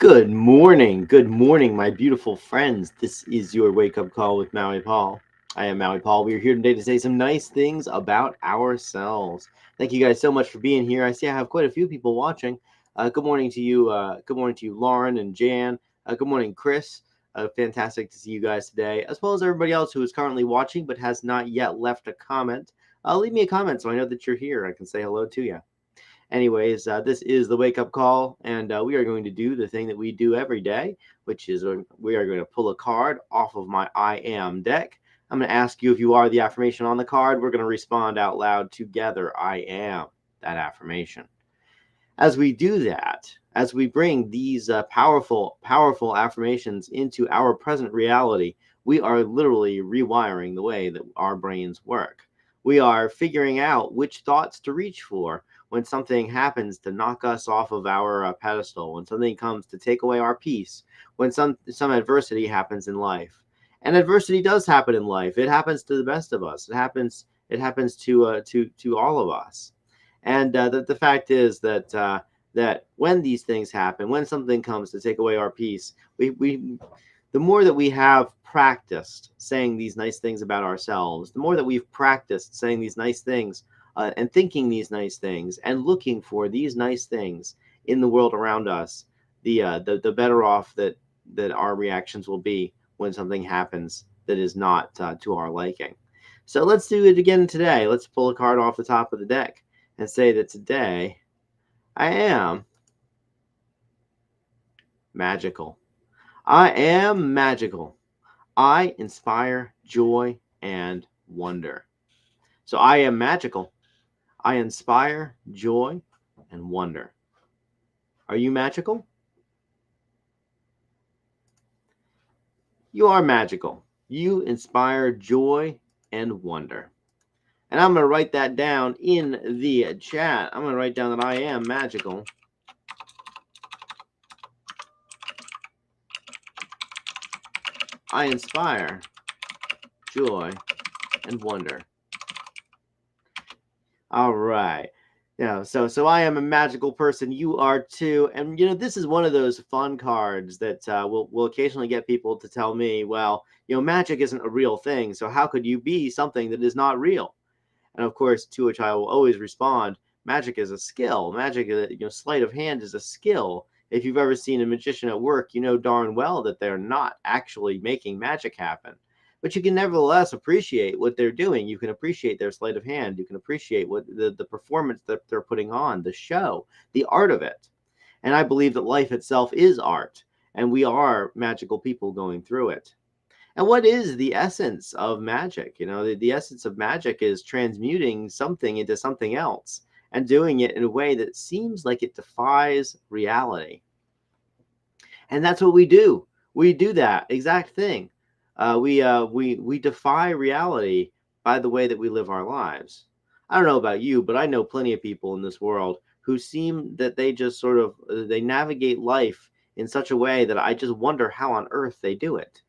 Good morning, my beautiful friends. This is your wake up call with Maui Paul. I am Maui Paul. We are here today to say some nice things about ourselves. Thank you guys so much for being here. I see I have quite a few people watching. Good morning to you. Good morning to you, Lauren and Jan. Good morning, Chris. Fantastic to see you guys today, as well as everybody else who is currently watching but has not yet left a comment. Leave me a comment so I know that you're here. I can say hello to you. Anyways, this is the wake up call, and we are going to do the thing that we do every day, which is we are going to pull a card off of my I am deck. I'm going to ask you if you are the affirmation on the card. We're going to respond out loud together. I am that affirmation. As we do that, as we bring these powerful affirmations into our present reality, we are literally rewiring the way that our brains work. We are figuring out which thoughts to reach for when something happens to knock us off of our pedestal, when something comes to take away our peace, when some adversity happens in life. And adversity does happen in life. It happens to the best of us. It happens to all of us. And the fact is that when these things happen, when something comes to take away our peace, we the more that we have practiced saying these nice things about ourselves, the more that we've practiced saying these nice things and thinking these nice things and looking for these nice things in the world around us, the better off that our reactions will be when something happens that is not to our liking. So let's do it again today. Let's pull a card off the top of the deck and say that today I am magical. I am magical. I inspire joy and wonder. So I am magical. I inspire joy and wonder. Are you magical? You are magical. You inspire joy and wonder. And I'm going to write that down in the chat. I'm going to write down that I am magical. I inspire joy and wonder. All right. So I am a magical person. You are too. And this is one of those fun cards that will occasionally get people to tell me, well, magic isn't a real thing. So how could you be something that is not real? And of course, to which I will always respond, magic is a skill. Magic, sleight of hand is a skill. If you've ever seen a magician at work, you know darn well that they're not actually making magic happen. But you can nevertheless appreciate what they're doing. You can appreciate their sleight of hand. You can appreciate what the performance that they're putting on, the show, the art of it. And I believe that life itself is art, and we are magical people going through it. And what is the essence of magic? The essence of magic is transmuting something into something else and doing it in a way that seems like it defies reality. And that's what we do. We do that exact thing. We defy reality by the way that we live our lives. I don't know about you, but I know plenty of people in this world who seem that they just sort of they navigate life in such a way that I just wonder how on earth they do it.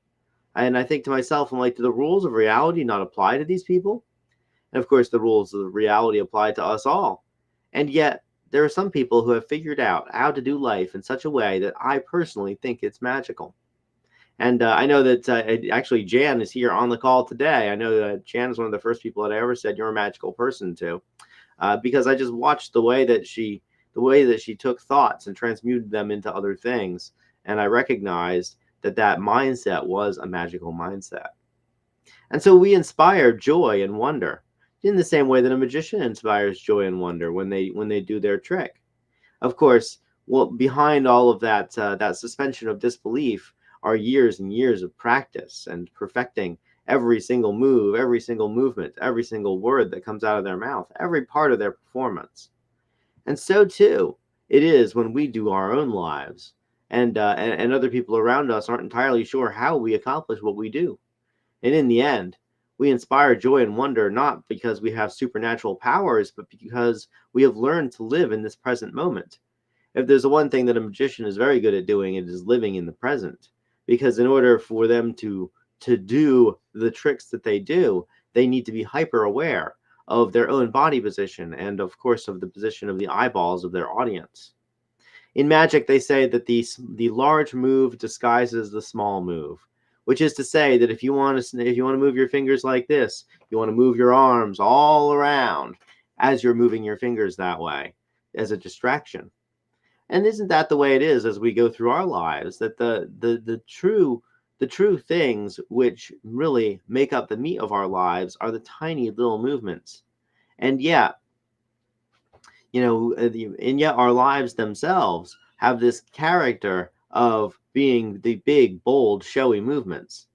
And I think to myself, I'm like, do the rules of reality not apply to these people? And of course, the rules of reality apply to us all. And yet, there are some people who have figured out how to do life in such a way that I personally think it's magical. And I know that actually Jan is here on the call today. I know that Jan is one of the first people that I ever said you're a magical person to, because I just watched the way that she took thoughts and transmuted them into other things, and I recognized that mindset was a magical mindset. And so we inspire joy and wonder in the same way that a magician inspires joy and wonder when they do their trick. Of course, well, behind all of that suspension of disbelief are years and years of practice and perfecting every single move, every single movement, every single word that comes out of their mouth, every part of their performance. And so too, it is when we do our own lives, and other people around us aren't entirely sure how we accomplish what we do. And in the end, we inspire joy and wonder not because we have supernatural powers, but because we have learned to live in this present moment. If there's one thing that a magician is very good at doing, it is living in the present. Because in order for them to do the tricks that they do, they need to be hyper aware of their own body position and, of course, of the position of the eyeballs of their audience. In magic, they say that the large move disguises the small move, which is to say that if you want to move your fingers like this, you want to move your arms all around as you're moving your fingers that way as a distraction. And isn't that the way it is as we go through our lives? That the true things which really make up the meat of our lives are the tiny little movements. And yet, and yet our lives themselves have this character of being the big, bold, showy movements.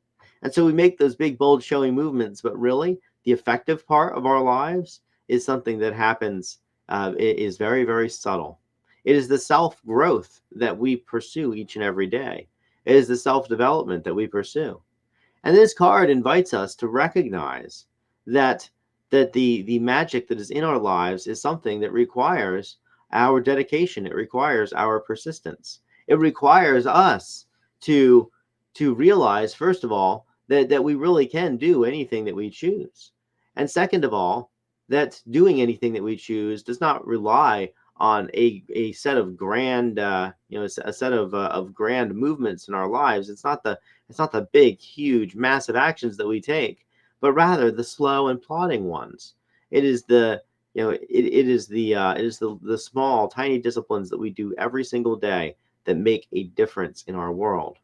And so we make those big, bold, showy movements, but really the effective part of our lives is something that happens, it is very, very subtle. It is the self growth that we pursue each and every day. It is the self development that we pursue. And this card invites us to recognize that the magic that is in our lives is something that requires our dedication. It requires our persistence. It requires us to realize, first of all, that we really can do anything that we choose. And second of all, that doing anything that we choose does not rely on a set of grand a set of grand movements in our lives. It's not the big, huge, massive actions that we take, but rather the slow and plodding ones. It is the it is the small, tiny disciplines that we do every single day that make a difference in our world.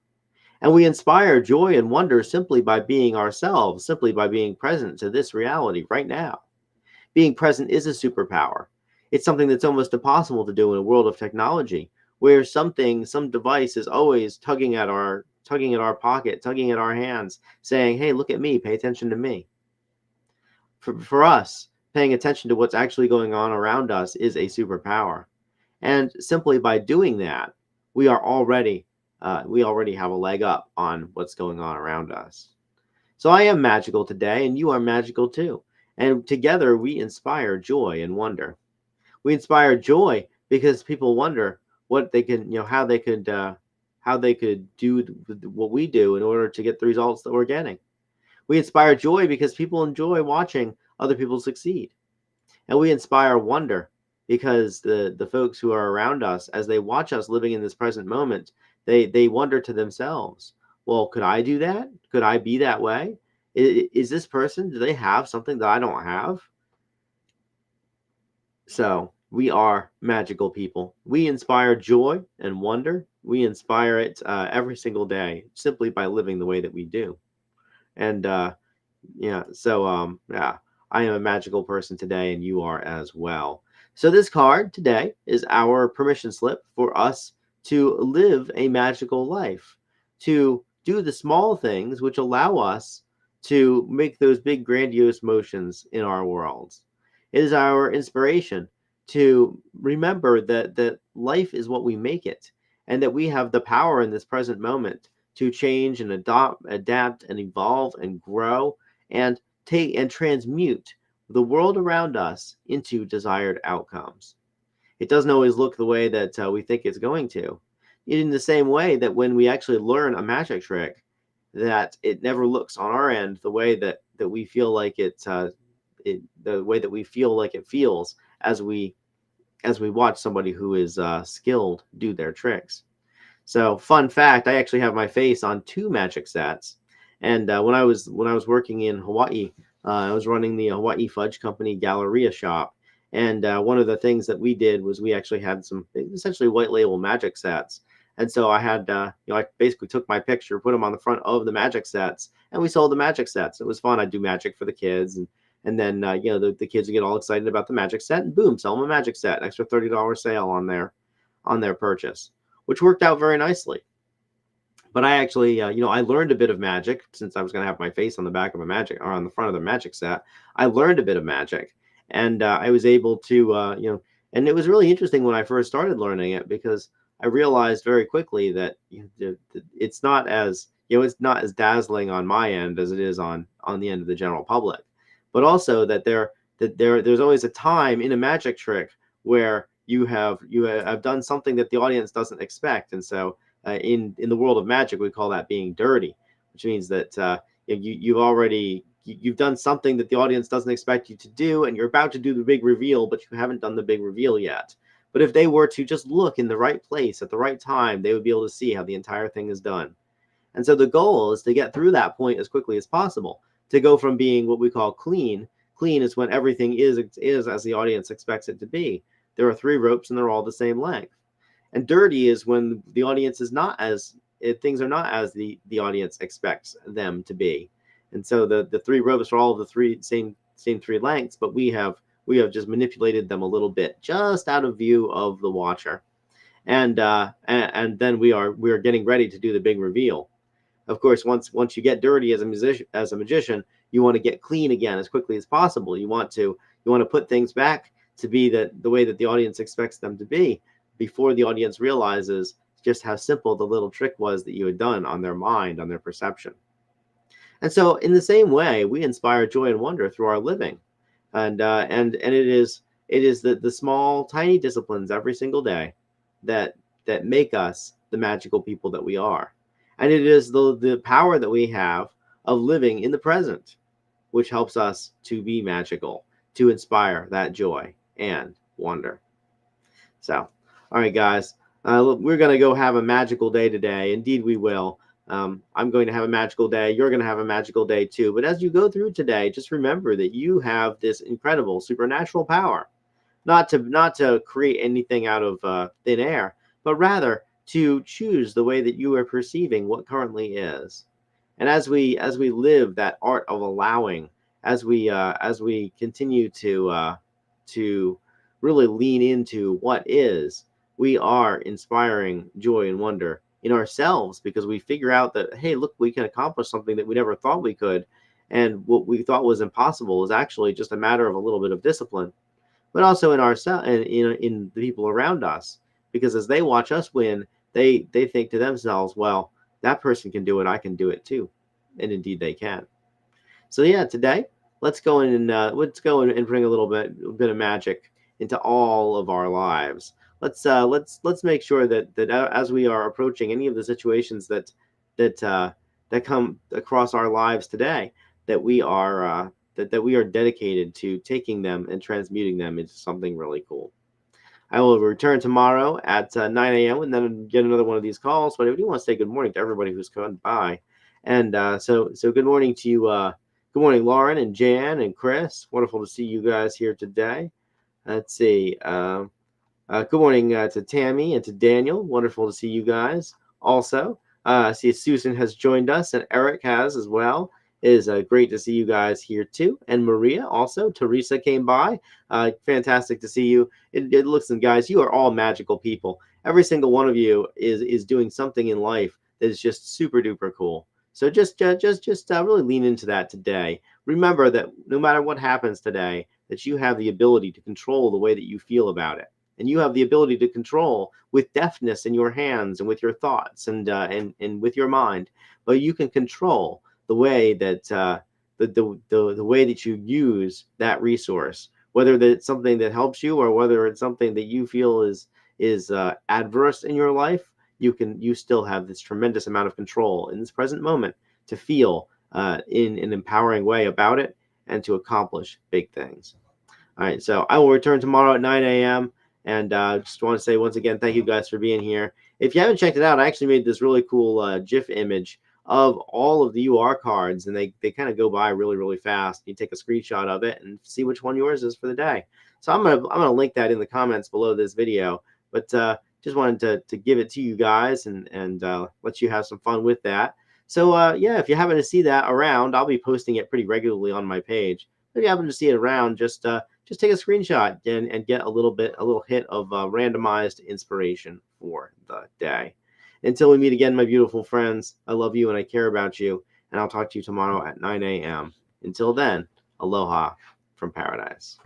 And we inspire joy and wonder simply by being ourselves, simply by being present to this reality right now. Being present is a superpower. It's something that's almost impossible to do in a world of technology, where some device is always tugging at our pocket, tugging at our hands, saying, "Hey, look at me, pay attention to me." For us, paying attention to what's actually going on around us is a superpower. And simply by doing that, we are already we already have a leg up on what's going on around us. So I am magical today, and you are magical too. And together we inspire joy and wonder. We inspire joy because people wonder what they can, how they could do what we do in order to get the results that we're getting. We inspire joy because people enjoy watching other people succeed. And we inspire wonder because the folks who are around us, as they watch us living in this present moment, they wonder to themselves, well, could I do that? Could I be that way? Is this person, do they have something that I don't have? So we are magical people. We inspire joy and wonder. We inspire it every single day simply by living the way that we do. And yeah, I am a magical person today, and you are as well. So this card today is our permission slip for us to live a magical life, to do the small things which allow us to make those big grandiose motions in our worlds. It is our inspiration to remember that life is what we make it, and that we have the power in this present moment to change and adapt and evolve and grow and take and transmute the world around us into desired outcomes. It doesn't always look the way that we think it's going to. In the same way that when we actually learn a magic trick, that it never looks on our end the way that we feel like the way that we feel like it feels as we watch somebody who is skilled do their tricks. So, fun fact: I actually have my face on two magic sets. And when I was working in Hawaii, I was running the Hawaii Fudge Company Galleria shop. And one of the things that we did was we actually had some essentially white label magic sets. And so I had, I basically took my picture, put them on the front of the magic sets, and we sold the magic sets. It was fun. I'd do magic for the kids, and then the kids would get all excited about the magic set, and boom, sell them a magic set, an extra $30 sale on their purchase, which worked out very nicely. But I actually, I learned a bit of magic since I was going to have my face on the back of a magic or on the front of the magic set. I learned a bit of magic, and I was able to, and it was really interesting when I first started learning it because I realized very quickly that it's not as it's not as dazzling on my end as it is on the end of the general public, but also there's always a time in a magic trick where you have done something that the audience doesn't expect, and so in the world of magic, we call that being dirty, which means that you've done something that the audience doesn't expect you to do, and you're about to do the big reveal, but you haven't done the big reveal yet. But if they were to just look in the right place at the right time, they would be able to see how the entire thing is done. And so the goal is to get through that point as quickly as possible, to go from being what we call clean. Clean is when everything is as the audience expects it to be. There are three ropes and they're all the same length. And dirty is when the audience is not as things are not as the audience expects them to be. And so the three ropes are all the same three lengths, but we have just manipulated them a little bit, just out of view of the watcher. And then we are getting ready to do the big reveal. Of course, once you get dirty as a magician, you want to get clean again as quickly as possible. You want to put things back to be the way that the audience expects them to be, before the audience realizes just how simple the little trick was that you had done on their mind, on their perception. And so, in the same way, we inspire joy and wonder through our living, and it is the small, tiny disciplines every single day that make us the magical people that we are, and it is the power that we have of living in the present, which helps us to be magical, to inspire that joy and wonder. So, all right, guys, we're going to go have a magical day today. Indeed, we will. I'm going to have a magical day. You're going to have a magical day too. But as you go through today, just remember that you have this incredible supernatural power, not to create anything out of thin air, but rather to choose the way that you are perceiving what currently is. And as we live that art of allowing, as we continue to really lean into what is, we are inspiring joy and wonder in ourselves, because we figure out that, hey, look, we can accomplish something that we never thought we could, and what we thought was impossible is actually just a matter of a little bit of discipline, but also in ourselves and in the people around us, because as they watch us win, they think to themselves, well, that person can do it, I can do it too, and indeed they can. So yeah, today let's go and bring a little bit of magic into all of our lives. Let's make sure that as we are approaching any of the situations that come across our lives today, that we are dedicated to taking them and transmuting them into something really cool. I will return tomorrow at 9 a.m. and then get another one of these calls. But I do want to say good morning to everybody who's come by, and so good morning to you. Good morning, Lauren and Jan and Chris. Wonderful to see you guys here today. Let's see. Good morning to Tammy and to Daniel. Wonderful to see you gues. Also, I see Susan has joined us and Eric has as well. It is great to see you guys here too. And Maria also. Teresa came by. Fantastic to see you. Listen, guys, you are all magical people. Every single one of you is doing something in life that is just super duper cool. So just really lean into that today. Remember that no matter what happens today, that you have the ability to control the way that you feel about it. And you have the ability to control with deftness in your hands and with your thoughts and with your mind. But you can control the way that the way that you use that resource, whether that's something that helps you or whether it's something that you feel is adverse in your life. You still have this tremendous amount of control in this present moment to feel in an empowering way about it and to accomplish big things. All right, so I will return tomorrow at 9 a.m. And just want to say once again, thank you guys for being here. If you haven't checked it out, I actually made this really cool GIF image of all of the UR cards, and they kind of go by really, really fast. You take a screenshot of it and see which one yours is for the day. So I'm gonna link that in the comments below this video. But just wanted to give it to you guys and let you have some fun with that. So yeah, if you happen to see that around, I'll be posting it pretty regularly on my page. If you happen to see it around, just take a screenshot and get a little hit of randomized inspiration for the day. Until we meet again, my beautiful friends, I love you and I care about you, and I'll talk to you tomorrow at 9 a.m. Until then, aloha from paradise.